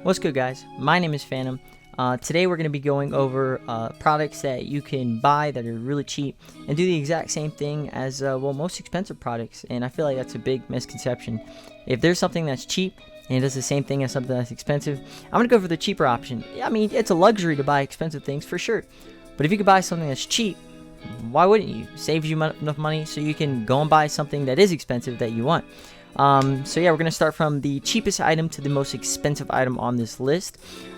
What's good, guys? My name is Fantom. Today we're going to be going over products that you can buy that are really cheap and do the exact same thing as most expensive products, and I feel like that's a big misconception. If there's something that's cheap and it does the same thing as something that's expensive, I'm going to go for the cheaper option. I mean, it's a luxury to buy expensive things for sure, but if you could buy something that's cheap, why wouldn't you? Saves you enough money so you can go and buy something that is expensive that you want. So yeah, we're going to start from the cheapest item to the most expensive item on this list,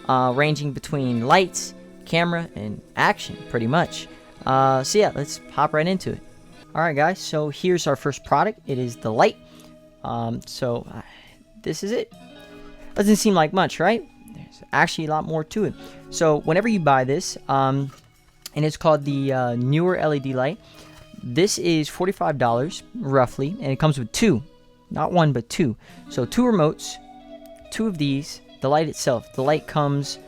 ranging between lights, camera, and action, pretty much. So yeah, let's hop right into it. Alright guys, so here's our first product. It is the light. This is it. Doesn't seem like much, right? There's actually a lot more to it. So whenever you buy this, and it's called the Neewer LED light, this is $45 roughly, and it comes with two. Not one, but two. So two remotes, two of these, the light itself. The light comes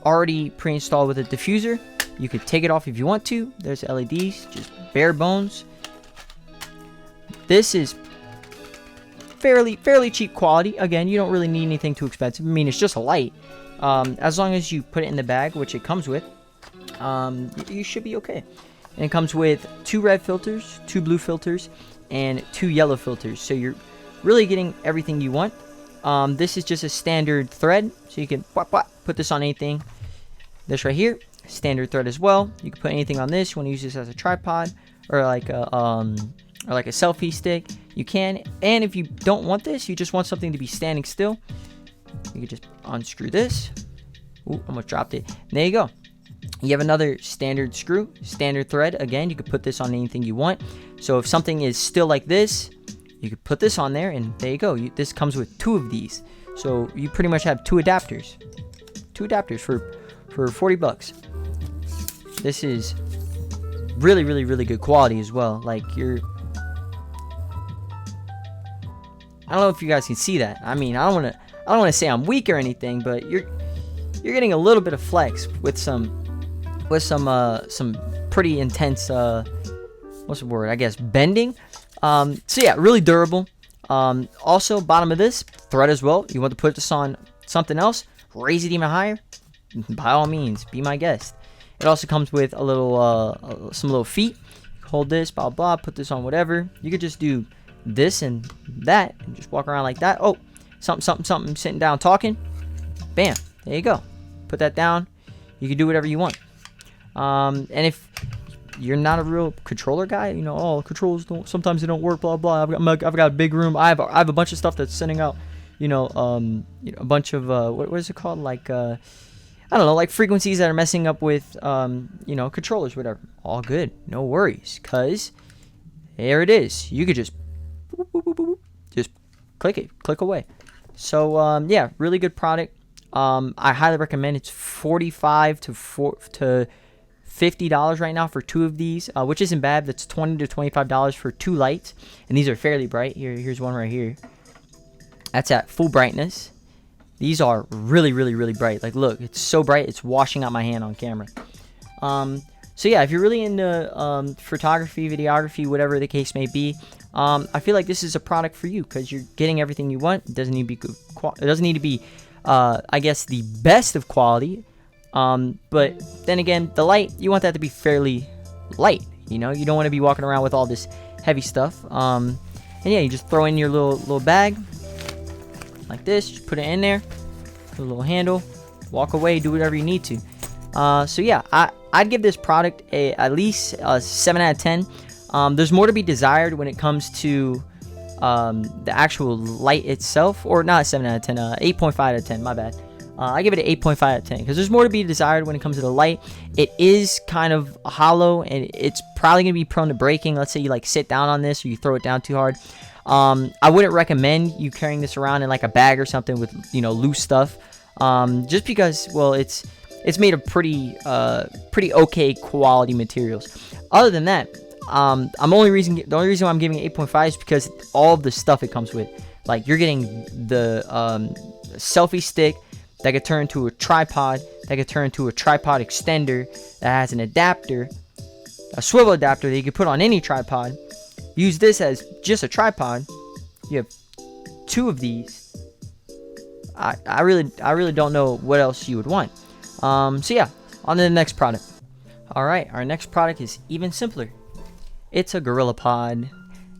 already pre-installed with a diffuser. You could take it off if you want to. There's LEDs, just bare bones. This is fairly cheap quality. Again, you don't really need anything too expensive. I mean, it's just a light. As long as you put it in the bag, which it comes with, you should be okay. And it comes with two red filters, two blue filters, and two yellow filters, so you're really getting everything you want. This is just a standard thread, so you can put this on anything. This right here, standard thread as well. You can put anything on this. You want to use this as a tripod or like a selfie stick, you can. And if you don't want this, you just want something to be standing still, you can just unscrew this. Ooh, almost dropped it. And there you go. You have another standard screw, standard thread. Again, you could put this on anything you want. So if something is still like this, you could put this on there, and there you go. This comes with two of these. So you pretty much have two adapters. Two adapters for 40 bucks. This is really good quality as well. Like, I don't know if you guys can see that. I mean, I don't want to say I'm weak or anything, but you're getting a little bit of flex with some pretty intense what's the word, I guess, bending. So yeah, really durable. Also, bottom of this thread as well, you want to put this on something else, raise it even higher, by all means, be my guest. It also comes with a little some little feet. Hold this, blah blah, put this on whatever. You could just do this and that and just walk around like that. Oh, something, sitting down talking, bam, there you go. Put that down. You can do whatever you want. And if you're not a real controller guy, you know, controllers sometimes they don't work, blah blah. I've got a big room. I have a bunch of stuff that's sending out, a bunch of what is it called? Like I don't know, like frequencies that are messing up with controllers, whatever. All good, no worries, cause there it is. You could just just click away. So yeah, really good product. I highly recommend. It's $45 to $50 right now for two of these, which isn't bad. That's $20 to $25 for two lights, and these are fairly bright. Here's one right here. That's at full brightness. These are really bright. Like, look, it's so bright, it's washing out my hand on camera. So yeah, if you're really into photography, videography, whatever the case may be, I feel like this is a product for you because you're getting everything you want. It doesn't need to be good. It doesn't need to be I guess the best of quality, but then again, the light, you want that to be fairly light. You don't want to be walking around with all this heavy stuff. And yeah, you just throw in your little bag like this, just put it in there, put a little handle, walk away, do whatever you need to. So yeah, I'd give this product at least a 7 out of 10. There's more to be desired when it comes to the actual light itself, or not 7 out of 10, 8.5 out of 10, my bad. I give it an 8.5 out of 10 because there's more to be desired when it comes to the light. It is kind of hollow, and it's probably going to be prone to breaking. Let's say you like sit down on this or you throw it down too hard. I wouldn't recommend you carrying this around in like a bag or something with loose stuff, just because, well, it's made of pretty okay quality materials. Other than that, the only reason why I'm giving it 8.5 is because all of the stuff it comes with. Like, you're getting the selfie stick that could turn into a tripod, that could turn into a tripod extender, that has an adapter, a swivel adapter that you can put on any tripod. Use this as just a tripod. You have two of these. I really don't know what else you would want. So yeah, on to the next product. All right, our next product is even simpler. It's a GorillaPod.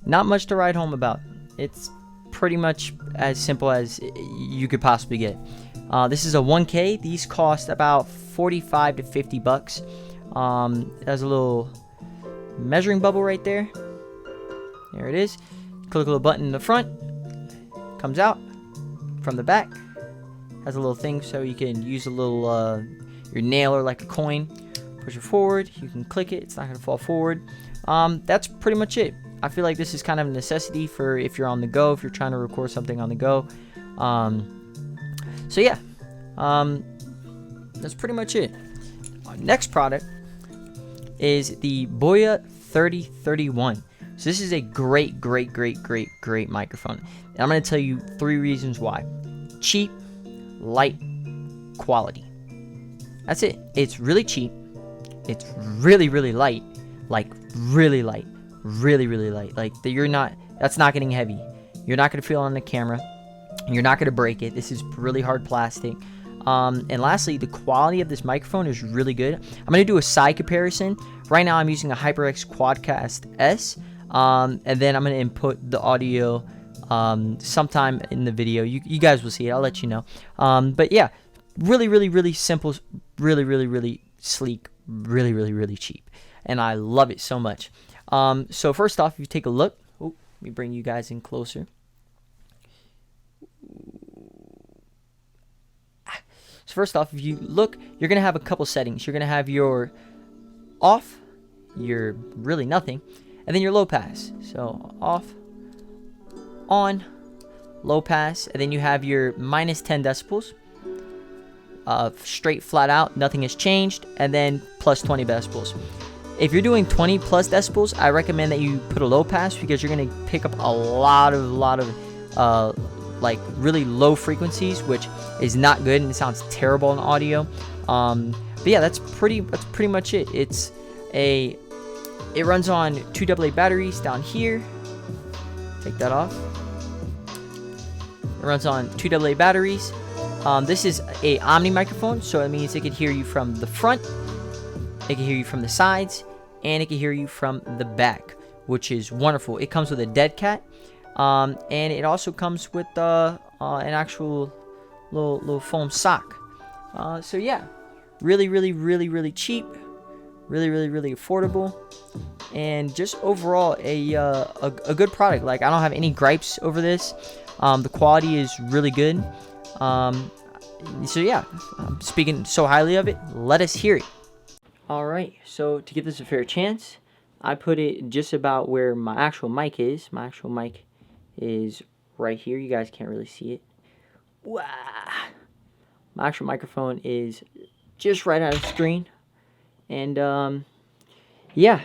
Not much to write home about. It's pretty much as simple as you could possibly get. This is a 1K. These cost about 45 to 50 bucks. It has a little measuring bubble right there. There it is. Click a little button in the front. Comes out from the back. Has a little thing so you can use a little your nail or like a coin. Push it forward. You can click it. It's not going to fall forward. That's pretty much it. I feel like this is kind of a necessity for if you're on the go, if you're trying to record something on the go. So yeah, that's pretty much it. Our next product is the Boya 3031. So this is a great microphone. And I'm going to tell you 3 reasons why. Cheap, light, quality. That's it. It's really cheap. It's really light. Like really light. Really light. Like that's not getting heavy. You're not going to feel it on the camera. You're not going to break it. This is really hard plastic. And lastly, the quality of this microphone is really good. I'm going to do a side comparison. Right now I'm using a HyperX Quadcast S. And then I'm going to input the audio sometime in the video. You guys will see it. I'll let you know. But yeah, really simple, really sleek, really cheap. And I love it so much. So first off, if you take a look, let me bring you guys in closer. So first off, if you look, you're going to have a couple settings. You're going to have your off, your really nothing, and then your low pass. So off, on, low pass, and then you have your minus 10 decibels. Straight flat out, nothing has changed, and then plus 20 decibels. If you're doing 20 plus decibels, I recommend that you put a low pass because you're going to pick up a lot of like really low frequencies, which is not good and it sounds terrible in audio. But yeah, that's pretty much it. It runs on 2 AA batteries down here. Take that off. It runs on 2 AA batteries. This is a omni microphone, so it means it can hear you from the front, it can hear you from the sides, and it can hear you from the back, which is wonderful. It comes with a dead cat, and it also comes with an actual little foam sock. So yeah, really cheap, really affordable, and just overall a good product. Like, I don't have any gripes over this. The quality is really good. So yeah, I'm speaking so highly of it. Let us hear it. Alright, so to give this a fair chance, I put it just about where my actual mic is. My actual mic is right here. You guys can't really see it. Wow. My actual microphone is just right out of the screen. And yeah,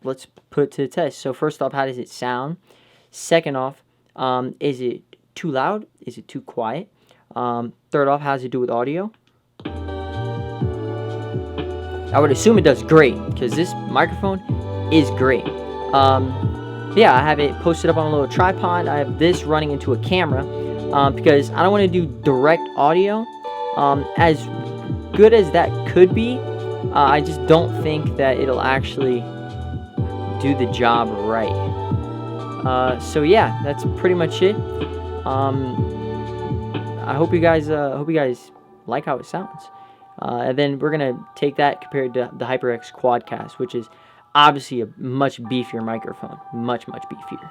let's put it to the test. So first off, how does it sound? Second off, is it too loud? Is it too quiet? Third off, how does it do with audio? I would assume it does great because this microphone is great. Yeah, I have it posted up on a little tripod. I have this running into a camera because I don't want to do direct audio. As good as that could be, I just don't think that it'll actually do the job right. So yeah, that's pretty much it. I hope you guys like how it sounds. And then we're going to take that compared to the HyperX Quadcast, which is obviously a much beefier microphone. Much beefier.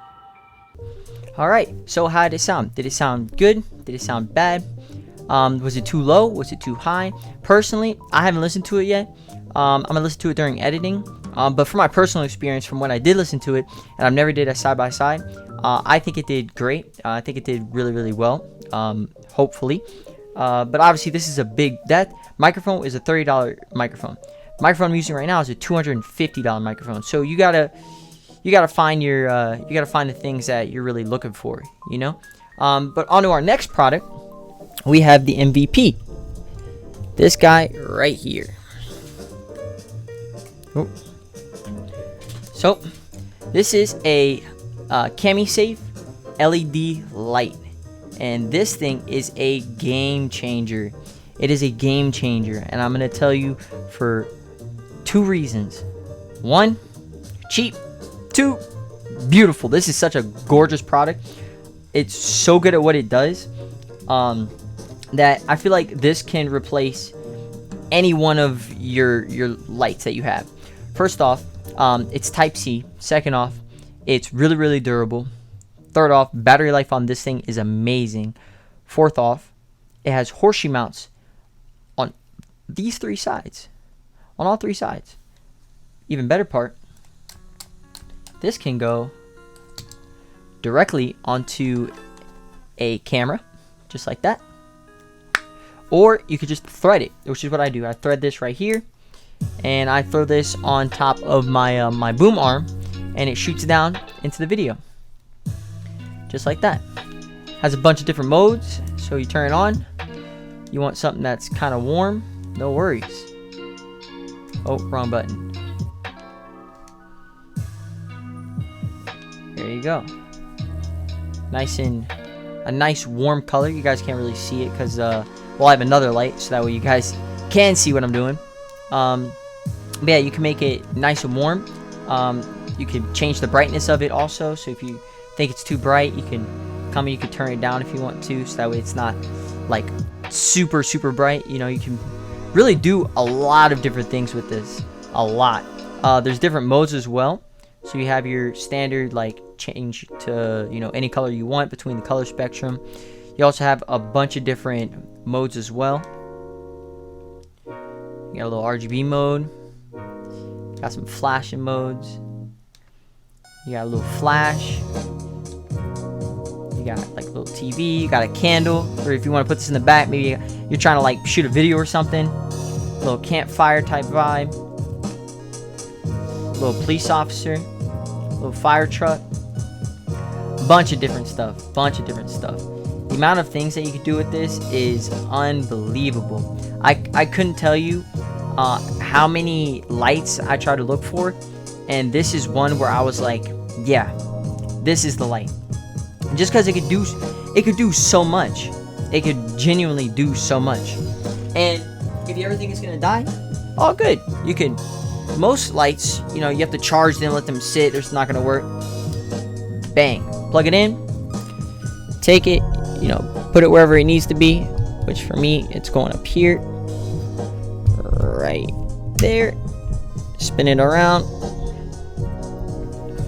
Alright, so how did it sound? Did it sound good? Did it sound bad? Was it too low? Was it too high? Personally, I haven't listened to it yet. I'm going to listen to it during editing. But from my personal experience, from when I did listen to it, and I've never did a side-by-side, I think it did great. I think it did really well, hopefully. But obviously, this is that microphone is a $30 microphone. The microphone I'm using right now is a $250 microphone. So you gotta find the things that you're really looking for, you know. But on to our next product, we have the MVP. This guy right here. Oh. So this is a Kamisafe LED light, and this thing is a game changer. It is a game changer, and I'm going to tell you for 2 reasons. 1, cheap. 2, beautiful. This is such a gorgeous product. It's so good at what it does that I feel like this can replace any one of your lights that you have. First off, it's Type-C. Second off, it's really, really durable. Third off, battery life on this thing is amazing. Fourth off, it has horseshoe mounts on these 3 sides. On all 3 sides. Even better part, this can go directly onto a camera, just like that. Or you could just thread it, which is what I do. I thread this right here, and I throw this on top of my my boom arm, and it shoots down into the video, just like that. Has a bunch of different modes, so you turn it on. You want something that's kind of warm, no worries. Oh, wrong button. There you go. A nice warm color. You guys can't really see it because well, I have another light, so that way you guys can see what I'm doing. But yeah, you can make it nice and warm. You can change the brightness of it also. So if you think it's too bright, you can you can turn it down if you want to, so that way it's not like super bright. You know, you can really do a lot of different things with this. A lot. There's different modes as well. So you have your standard, like, change to, you know, any color you want between the color spectrum. You also have a bunch of different modes as well. You got a little RGB mode. Got some flashing modes. You got a little flash. You got like a little TV. You got a candle. Or if you want to put this in the back, maybe you're trying to like shoot a video or something. A little campfire type vibe. A little police officer. A little fire truck. Bunch of different stuff. The amount of things that you can do with this is unbelievable. I couldn't tell you how many lights I try to look for, and this is one where I was like, yeah, this is the light. Just because it could do so much. It could genuinely do so much. And if you ever think it's gonna die, all good. You can. Most lights, you know, you have to charge them, let them sit. It's not gonna work. Bang. Plug it in. Take it. You know, put it wherever it needs to be. Which for me, it's going up here. Right there. Spin it around.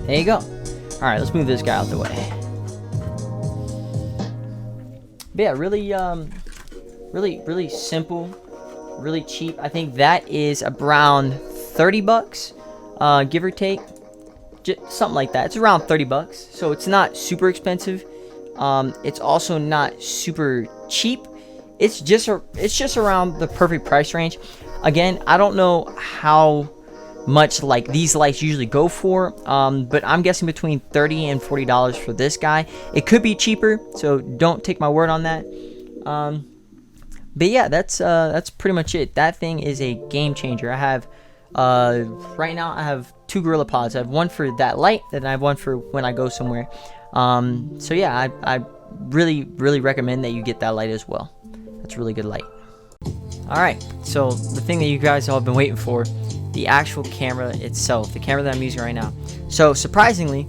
There you go. Alright, let's move this guy out the way. But yeah, really simple, really cheap. I think that is around 30 bucks, give or take. Just something like that. It's around 30 bucks. So it's not super expensive. It's also not super cheap. It's just around the perfect price range. Again, I don't know how much like these lights usually go for, but I'm guessing between $30 and $40 for this guy. It could be cheaper, so don't take my word on that. But yeah, that's pretty much it. That thing is a game changer. I have right now I have 2 Gorilla Pods. I have one for that light, and I have one for when I go somewhere. So yeah, I really recommend that you get that light as well. That's a really good light. Alright, so the thing that you guys all have been waiting for, the actual camera itself, the camera that I'm using right now. So surprisingly,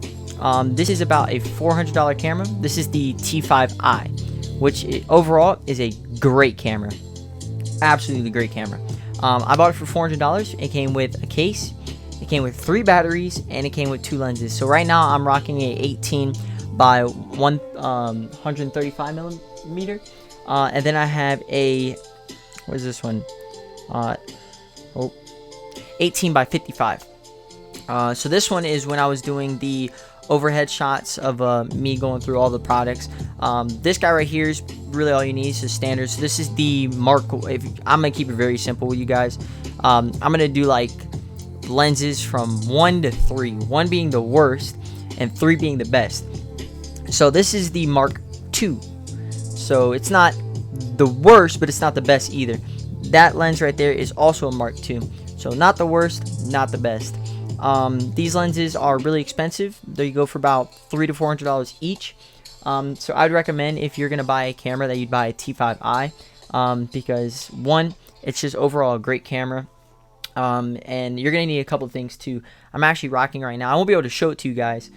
this is about a $400 camera. This is the T5i, which overall is a great camera. Absolutely great camera. I bought it for $400. It came with a case, it came with 3 batteries, and it came with 2 lenses. So right now I'm rocking a 18 by 135 millimeter, and then I have a, what is this one? 18 by 55. So this one is when I was doing the overhead shots of me going through all the products. This guy right here is really all you need. It's just standard. So this is the Mark. I'm gonna keep it very simple with you guys. I'm gonna do like lenses from 1 to 3. 1 being the worst, and 3 being the best. So this is the Mark II. So it's not the worst, but it's not the best either. That lens right there is also a Mark II. So not the worst, not the best. These lenses are really expensive. They go for about $300 to $400 each. So I'd recommend, if you're gonna buy a camera, that you'd buy a T5i, because one, it's just overall a great camera. And you're gonna need a couple of things too. I'm actually rocking right now. I won't be able to show it to you guys,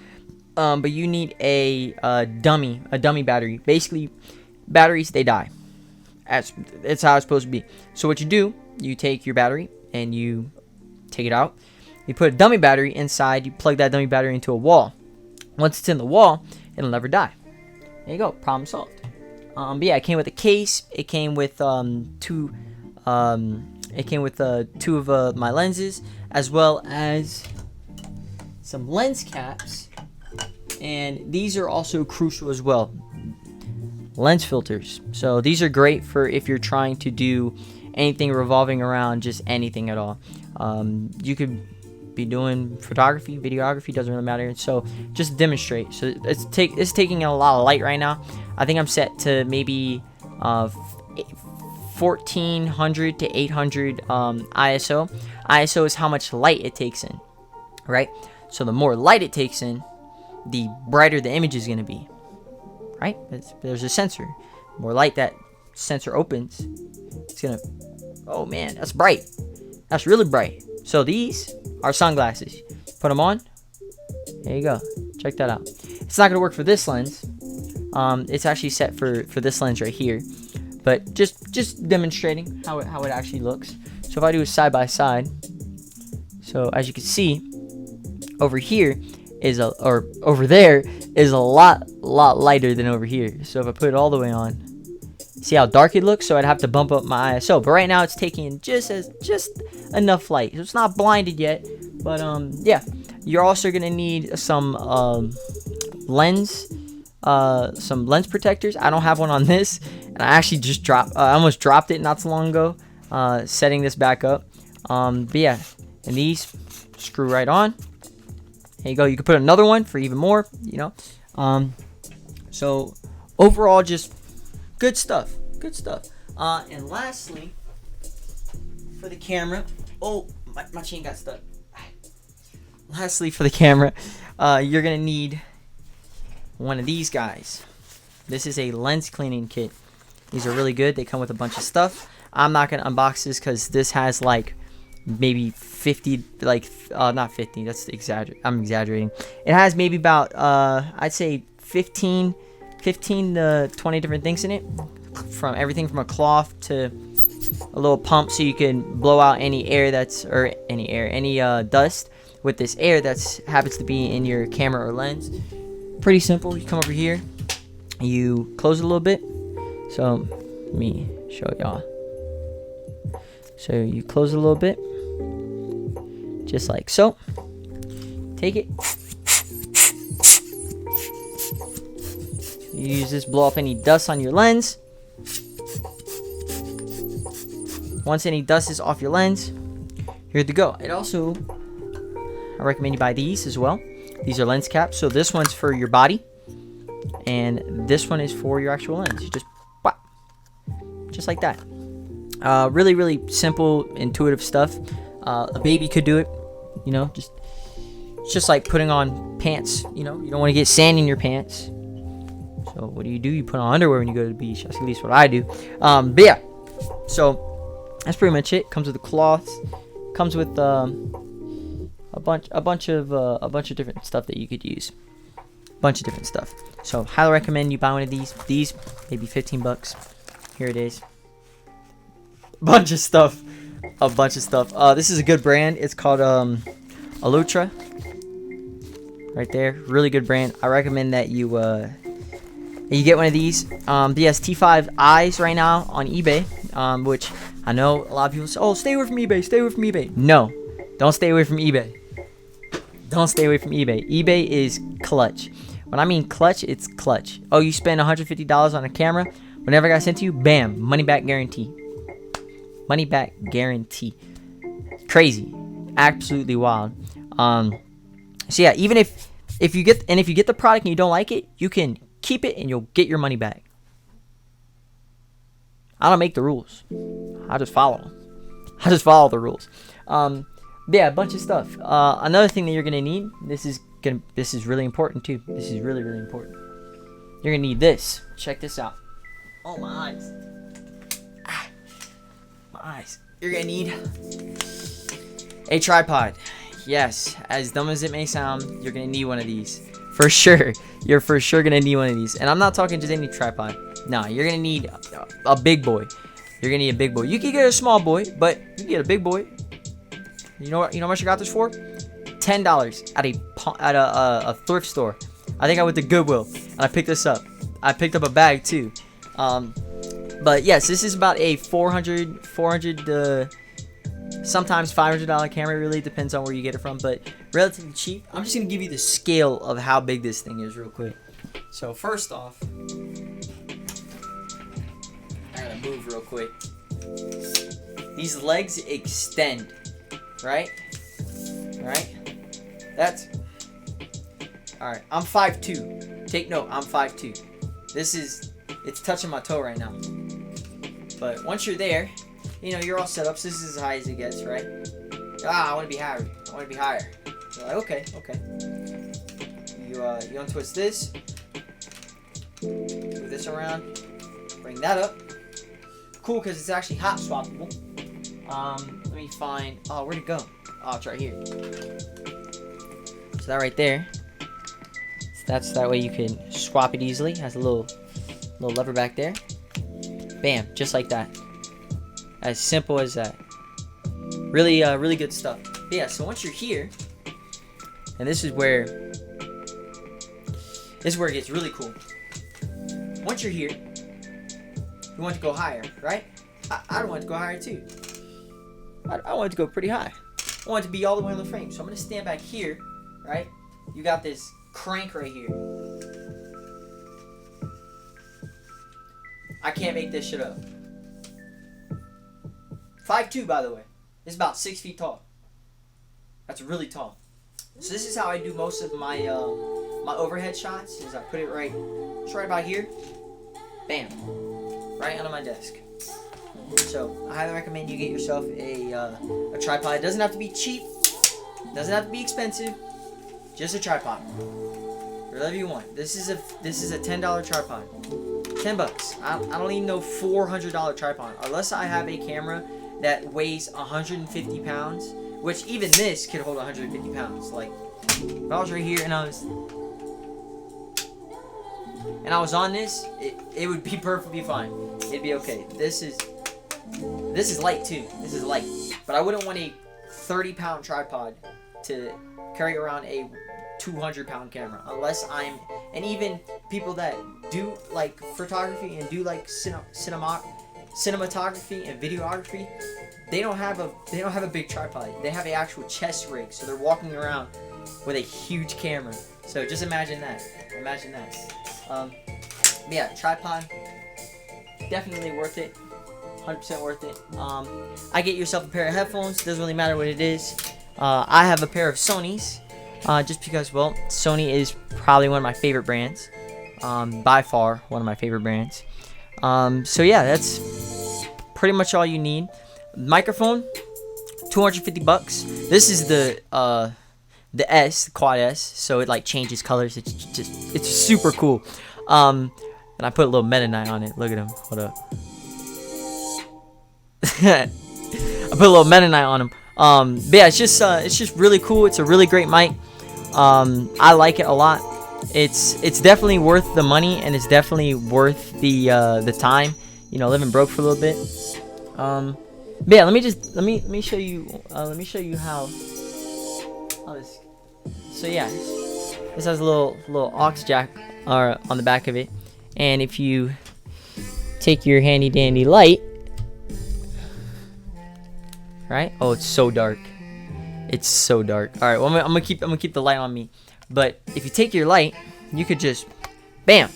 but you need a dummy battery. Basically, batteries, they die. It's how it's supposed to be. So what you do, you take your battery and you take it out. You put a dummy battery inside. You plug that dummy battery into a wall. Once it's in the wall, it'll never die. There you go. Problem solved. But yeah, it came with a case. It came with two of my lenses, as well as some lens caps. And these are also crucial as well. Lens filters. So these are great for if you're trying to do anything revolving around just anything at all. You could be doing photography, videography, doesn't really matter. So just demonstrate. So it's taking in a lot of light right now. I think I'm set to maybe 1400 to 800 ISO. ISO is how much light it takes in, right? So the more light it takes in, the brighter the image is going to be, right? There's a sensor. The more light that sensor opens, it's going to, oh man, that's bright. That's really bright. So these are sunglasses. Put them on. There you go. Check that out. It's not going to work for this lens. It's actually set for this lens right here. But just demonstrating how it actually looks. So if I do a side by side, so as you can see, over here is over there is a lot lighter than over here. So if I put it all the way on, see how dark it looks? So I'd have to bump up my ISO. But right now it's taking just enough light. So it's not blinded yet. But yeah, you're also gonna need some lens protectors. I don't have one on this, and I actually just I almost dropped it not so long ago, setting this back up. But yeah, and these screw right on. There you go. You can put another one for even more, you know. So overall, just good stuff. And lastly, for the camera, oh, my chain got stuck. Lastly, for the camera, you're gonna need one of these guys. This is a lens cleaning kit. These are really good. They come with a bunch of stuff. I'm not gonna unbox this because this has like maybe 50, like not 50, that's I'm exaggerating. It has maybe about I'd say 15 to 20 different things in it, from everything from a cloth to a little pump so you can blow out any air any dust with this air that happens to be in your camera or lens. Pretty simple. You come over here, you close it a little bit. So let me show y'all. So you close it a little bit, just like so. Take it. You use this, blow off any dust on your lens. Once any dust is off your lens, you're good to go. It also, I recommend you buy these as well. These are lens caps. So this one's for your body, and this one is for your actual lens. You just pop, just like that. Really simple, intuitive stuff. A baby could do it, you know. Just like putting on pants. You know, you don't want to get sand in your pants. So what do? You put on underwear when you go to the beach. That's at least what I do. But yeah, so that's pretty much it. Comes with the cloths. Comes with a bunch of different stuff that you could use. Bunch of different stuff. So highly recommend you buy one of these. These maybe $15. Here it is. A bunch of stuff. This is a good brand. It's called Alutra. Right there, really good brand. I recommend that you get one of these. Yes, T5Is right now on eBay, which I know a lot of people say, oh, stay away from eBay. No, don't stay away from eBay. eBay is clutch. When I mean clutch, it's clutch. Oh, you spend $150 on a camera, whenever it got sent to you, bam, money back guarantee. Crazy, absolutely wild. So yeah, even if you get the product and you don't like it, you can keep it and you'll get your money back. I don't make the rules. I just follow them. I just follow the rules. Yeah, a bunch of stuff. Another thing that you're gonna need. This is really important too. This is really important. you're gonna need this. Check this out. Oh, my eyes. Ah, my eyes. You're gonna need a tripod. Yes, as dumb as it may sound, you're gonna need one of these. For sure. You're for sure gonna need one of these. And I'm not talking just any tripod. Nah, you're gonna need a big boy. You're gonna need a big boy. You can get a small boy, but you can get a big boy. You know how much I got this for? $10 at a thrift store. I think I went to Goodwill and I picked this up. I picked up a bag too. But yes, this is about a $400 sometimes $500 camera. It really depends on where you get it from, but relatively cheap. I'm just gonna give you the scale of how big this thing is real quick. So first off, I gotta move real quick. These legs extend, right? That's all right. I'm 5'2". Take note, I'm 5'2". It's touching my toe right now. But once you're there, you know, you're all set up. So this is as high as it gets, right? I want to be higher. You're like, okay. You untwist this. Move this around. Bring that up. Cool, because it's actually hot swappable. Let me find. Oh, where'd it go? Oh, it's right here. So that right there. So that's that way you can swap it easily. It has a little lever back there. Bam, just like that. As simple as that. Really, really good stuff. But yeah, so once you're here, and this is where it gets really cool. Once you're here, you want to go higher, right? I want to go higher too. I want to go pretty high. I want it to be all the way on the frame. So I'm gonna stand back here, right? You got this crank right here. I can't make this shit up. 5'2", by the way. It's about 6 feet tall. That's really tall. So this is how I do most of my my overhead shots. Is I put it right about here. Bam. Right under my desk. So I highly recommend you get yourself a tripod. It doesn't have to be cheap. It doesn't have to be expensive. Just a tripod. Whatever you want. This is a $10 tripod. $10. I don't need no $400 tripod unless I have a camera that weighs 150 pounds, which even this could hold 150 pounds. Like, if I was right here and I was on this, it would be perfectly fine. It'd be okay. This is light too. This is light, but I wouldn't want a 30-pound tripod to carry around a 200-pound camera unless I'm, and even people that do like photography and do like cinematography and videography, they don't have a big tripod. They have an actual chest rig, so they're walking around with a huge camera. So just imagine that. Yeah, tripod, definitely worth it. 100% worth it. I get yourself a pair of headphones. Doesn't really matter what it is. I have a pair of Sony's, just because, well, Sony is probably one of my favorite brands. By far one of my favorite brands. So yeah, that's pretty much all you need. Microphone, $250. This is the Quad S, so it like changes colors. It's super cool. And I put a little Meta Knight on it. Look at him. Hold up. I put a little Meta Knight on him. But yeah, it's just really cool. It's a really great mic. I like it a lot. It's definitely worth the money, and it's definitely worth the time. You know, living broke for a little bit. But yeah, let me show you. Let me show you how this. So yeah, this has a little aux jack on the back of it, and if you take your handy dandy light, right? Oh, it's so dark. It's so dark. All right, well, I'm gonna keep the light on me. But if you take your light, you could just, bam,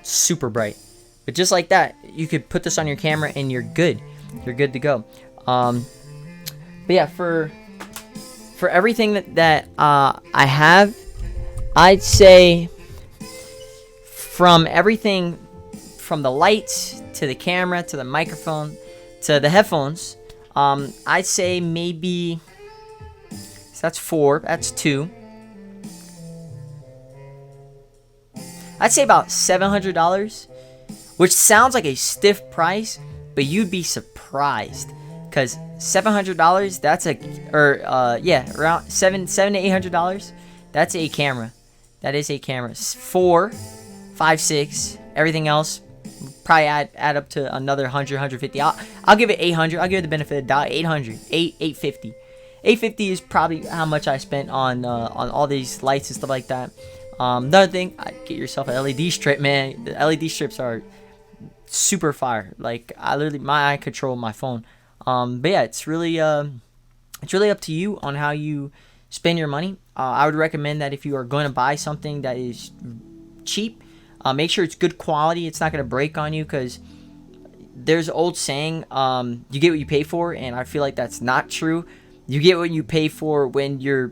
super bright. But just like that, you could put this on your camera and you're good. You're good to go. But yeah, for everything that I have, I'd say from everything, from the lights to the camera to the microphone to the headphones, I'd say maybe, so that's 4, that's 2, I'd say about $700, which sounds like a stiff price, but you'd be surprised, because $700, that's around $700 to $800. That's a camera. That is a camera. 4, 5, 6, everything else probably add up to another 100, 150. I'll give it 800. I'll give it the benefit of the doubt. 800, 850. 850 is probably how much I spent on all these lights and stuff like that. Another thing, get yourself an LED strip, man. The LED strips are super fire. Like, my eye control my phone. But yeah, it's really up to you on how you spend your money. I would recommend that if you are going to buy something that is cheap, make sure it's good quality. It's not going to break on you, because there's an old saying, you get what you pay for, and I feel like that's not true. You get what you pay for when you're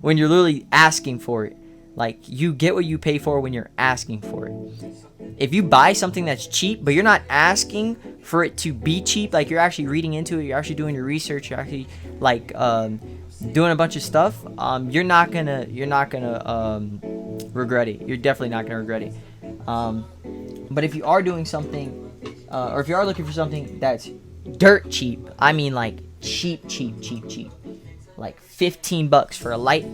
literally asking for it. Like, you get what you pay for when you're asking for it. If you buy something that's cheap, but you're not asking for it to be cheap, like you're actually reading into it, you're actually doing your research, you're actually like doing a bunch of stuff, you're not gonna regret it. You're definitely not gonna regret it. But if you are doing something, or if you are looking for something that's dirt cheap, I mean like cheap, like $15 for a light,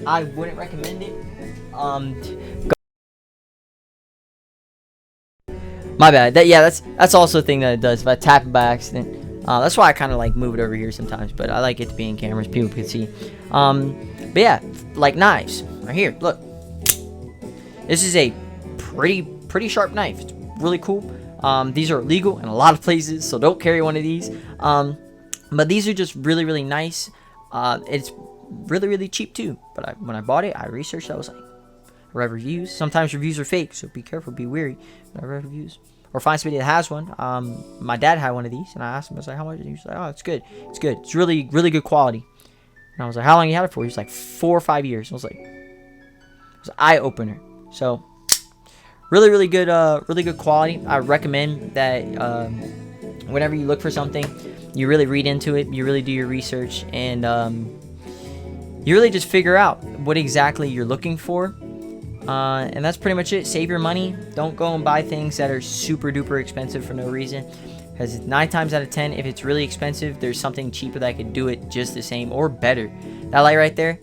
I wouldn't recommend it. My bad. That's also a thing that it does. If I tap it by accident, that's why I kind of like move it over here sometimes. But I like it to be in cameras, people can see. But yeah, like knives right here. Look, this is a pretty sharp knife. It's really cool. These are illegal in a lot of places, so don't carry one of these. But these are just really nice. It's really cheap too. But when I bought it, I researched. I was like, I read reviews. Sometimes reviews are fake, so be careful, be wary when I read reviews. Or find somebody that has one. My dad had one of these, and I asked him, I was like, how much? And he was like, oh, it's good. It's really good quality. And I was like, how long you had it for? He was like 4 or 5 years. I was like, it was an eye opener. So really good quality. I recommend that whenever you look for something, you really read into it, you really do your research, and you really just figure out what exactly you're looking for. And that's pretty much it. Save your money. Don't go and buy things that are super duper expensive for no reason, because 9 times out of 10, if it's really expensive, there's something cheaper that could do it just the same or better. That light right there,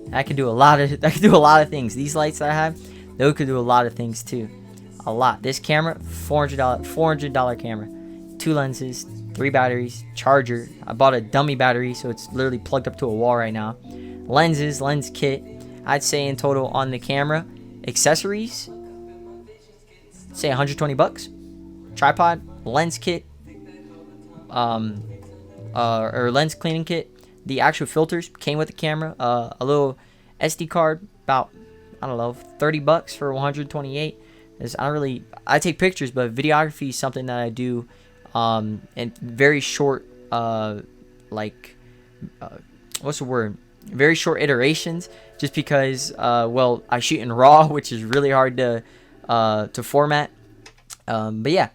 that could do a lot of things. These lights that I have, those could do a lot of things too. A lot. This camera, $400 camera, 2 lenses, 3 batteries, charger. I bought a dummy battery, so it's literally plugged up to a wall right now. Lenses, lens kit. I'd say in total on the camera, accessories, say $120. Tripod, lens kit, or lens cleaning kit. The actual filters came with the camera. A little SD card, about, I don't know, $30 for 128. I take pictures, but videography is something that I do in very short, what's the word? Very short iterations, just because I shoot in RAW, which is really hard to format. But yeah,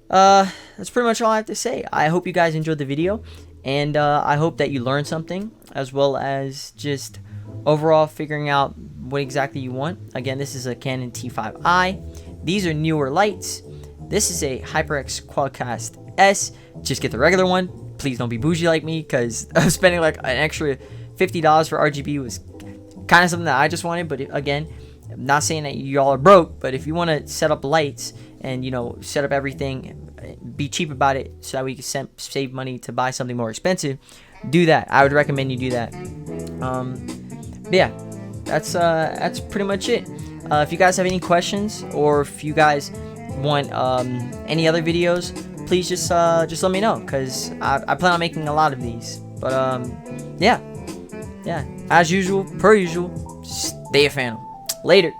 that's pretty much all I have to say. I hope you guys enjoyed the video, and I hope that you learned something, as well as just overall figuring out what exactly you want. Again, this is a Canon T5i. These are Neewer lights. This is a HyperX Quadcast S. Just get the regular one. Please don't be bougie like me, because spending like an extra $50 for RGB was kind of something that I just wanted. But again, I'm not saying that y'all are broke, but if you want to set up lights and, you know, set up everything, be cheap about it so that we can save money to buy something more expensive, do that. I would recommend you do that. But yeah, that's pretty much it. If you guys have any questions, or if you guys want any other videos, please just let me know, because I plan on making a lot of these. But yeah, as usual, per usual, stay a Fantom. Later.